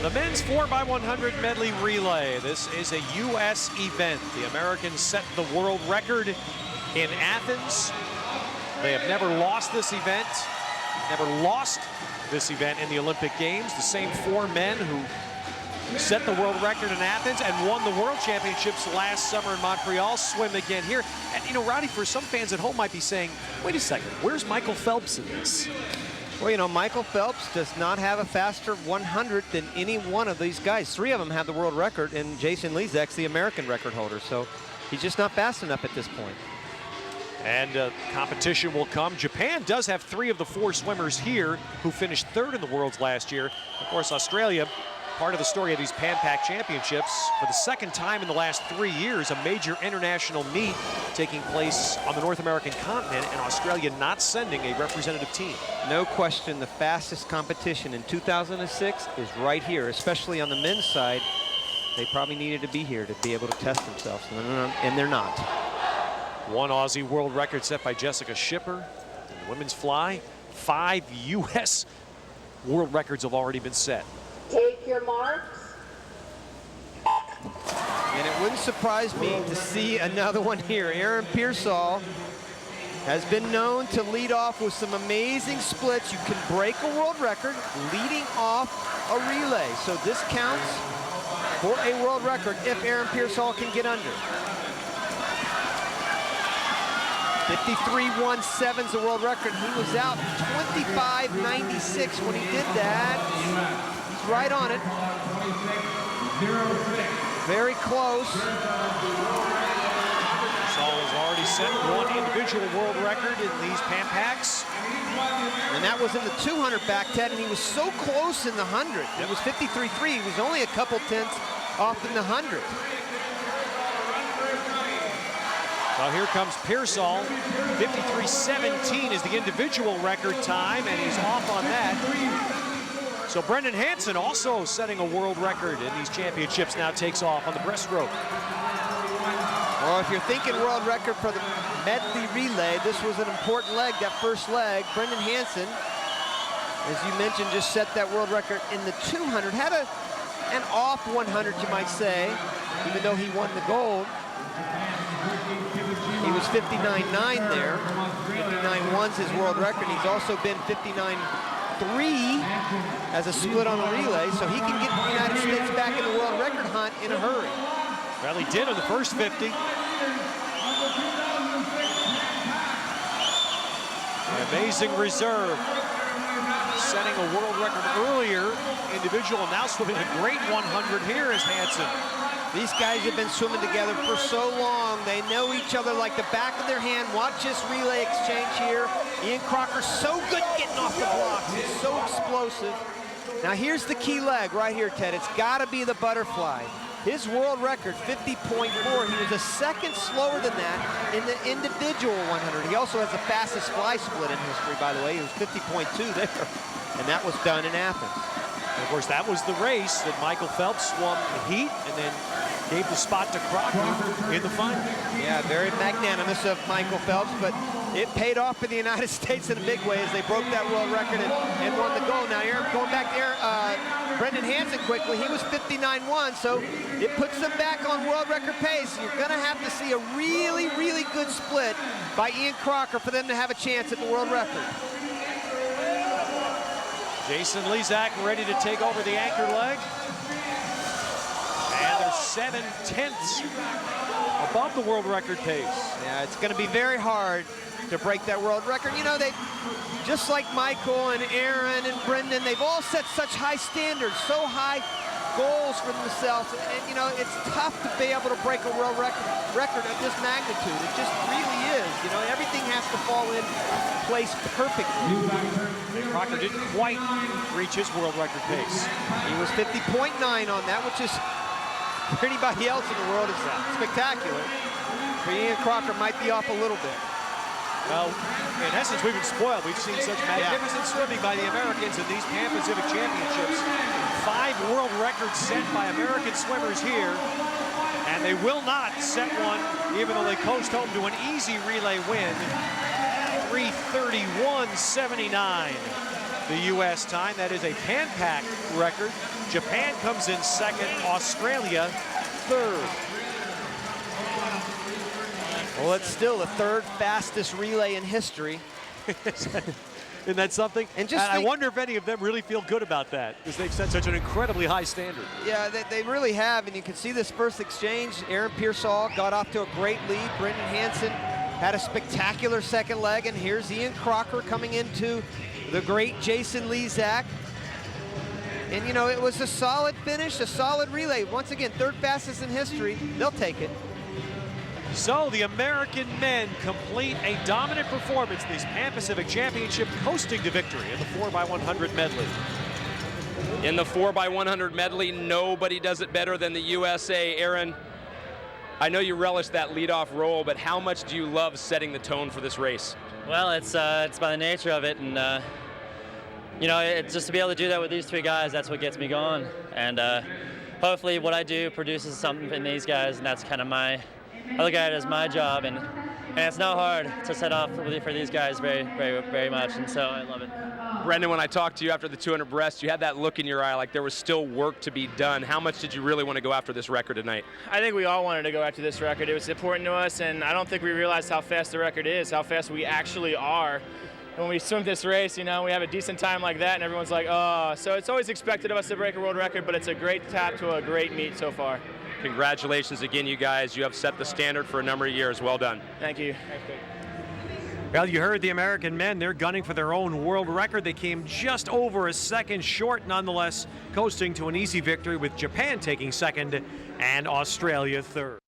The men's 4x100 medley relay. This is a U.S. event. The Americans set the world record in Athens. They have never lost this event, in the Olympic Games. The same four men who set the world record in Athens and won the world championships last summer in Montreal swim again here. And you know, Rowdy, for some fans at home might be saying, wait a second, where's Michael Phelps in this? Well, you know, Michael Phelps does not have a faster 100 than any one of these guys. Three of them have the world record, and Jason Lezak's the American record holder. So he's just not fast enough at this point. And competition will come. Japan does have three of the four swimmers here who finished third in the Worlds last year. Of course, Australia, part of the story of these Pan Pac Championships. For the second time in the last 3 years, a major international meet taking place on the North American continent, and Australia not sending a representative team. No question, the fastest competition in 2006 is right here, especially on the men's side. They probably needed to be here to be able to test themselves, and they're not. One Aussie world record set by Jessica Schipper in the women's fly. 5 U.S. world records have already been set. Take your marks. And it wouldn't surprise me to see another one here. Aaron Pearsall has been known to lead off with some amazing splits. You can break a world record leading off a relay. So this counts for a world record if Aaron Pearsall can get under. 53.17 is a world record. He was out 25.96 when he did that. He's right on it. Very close. Saul has already set one individual world record in these Pan Pacs. And that was in the 200 back, Ted, and he was so close in the 100. It was 53.3. He was only a couple tenths off in the 100. Well, here comes Pearsall. 53.17 is the individual record time, and he's off on that. So Brendan Hansen, also setting a world record in these championships, now takes off on the breaststroke. Well, if you're thinking world record for the medley relay, this was an important leg, that first leg. Brendan Hansen, as you mentioned, just set that world record in the 200. Had an off 100, you might say, even though he won the gold. He was 59.9 there. 59.1's his world record. He's also been 59.3 as a split on a relay, so he can get the United States back in the world record hunt in a hurry. Well, he did on the first 50. An amazing reserve. Setting a world record earlier, individual, now swimming a great 100 here is Hansen. These guys have been swimming together for so long. They know each other like the back of their hand. Watch this relay exchange here. Ian Crocker, so good getting off the blocks. He's so explosive. Now here's the key leg right here, Ted. It's got to be the butterfly. His world record, 50.4. He was a second slower than that in the individual 100. He also has the fastest fly split in history, by the way. He was 50.2 there, and that was done in Athens. And of course, that was the race that Michael Phelps swum the heat and then gave the spot to Crocker in the final. Yeah, very magnanimous of Michael Phelps, but it paid off for the United States in a big way as they broke that world record and won the gold. Now, going back there, Brendan Hansen quickly, he was 59.1, so it puts them back on world record pace. You're going to have to see a really, really good split by Ian Crocker for them to have a chance at the world record. Jason Lezak ready to take over the anchor leg. And they're 7/10 above the world record pace. Yeah, it's going to be very hard to break that world record. You know, they, just like Michael and Aaron and Brendan, they've all set such high standards, so high goals for themselves. And you know, it's tough to be able to break a world record of this magnitude. It just really is. You know, everything has to fall in place perfectly. Crocker didn't quite reach his world record pace. He was 50.9 on that, which is, for anybody else in the world, is spectacular. For Ian Crocker, might be off a little bit. Well, in essence, we've been spoiled. We've seen such magnificent swimming by the Americans in these Pan Pacific Championships. 5 world records set by American swimmers here, and they will not set one, even though they coast home to an easy relay win. 3:31.79, the U.S. time. That is a Pan Pac record. Japan comes in second, Australia third. Well, it's still the third fastest relay in history. Isn't that something? And just I think- wonder if any of them really feel good about that, because they've set such an incredibly high standard. Yeah, they really have, and you can see this first exchange. Aaron Pearsall got off to a great lead. Brendan Hansen had a spectacular second leg, and here's Ian Crocker coming into the great Jason Lezak. And you know, it was a solid finish, a solid relay. Once again, third fastest in history. They'll take it. So the American men complete a dominant performance in this Pan Pacific Championship, coasting to victory in the 4x100 medley. In the 4x100 medley, nobody does it better than the USA. Aaron, I know you relish that leadoff role, but how much do you love setting the tone for this race? Well, it's by the nature of it, and you know, it's just to be able to do that with these three guys. That's what gets me going, and hopefully, what I do produces something in these guys, and that's kind of I look at it as my job, and it's not hard to set off for these guys very much, and so I love it. Brendan, when I talked to you after the 200 breast, you had that look in your eye like there was still work to be done. How much did you really want to go after this record tonight? I think we all wanted to go after this record. It was important to us, and I don't think we realized how fast the record is, how fast we actually are. When we swim this race, you know, we have a decent time like that, and everyone's like, oh. So it's always expected of us to break a world record, but it's a great tap to a great meet so far. Congratulations again, you guys. You have set the standard for a number of years. Well done. Thank you. Well, you heard the American men. They're gunning for their own world record. They came just over a second short, nonetheless, coasting to an easy victory with Japan taking second and Australia third.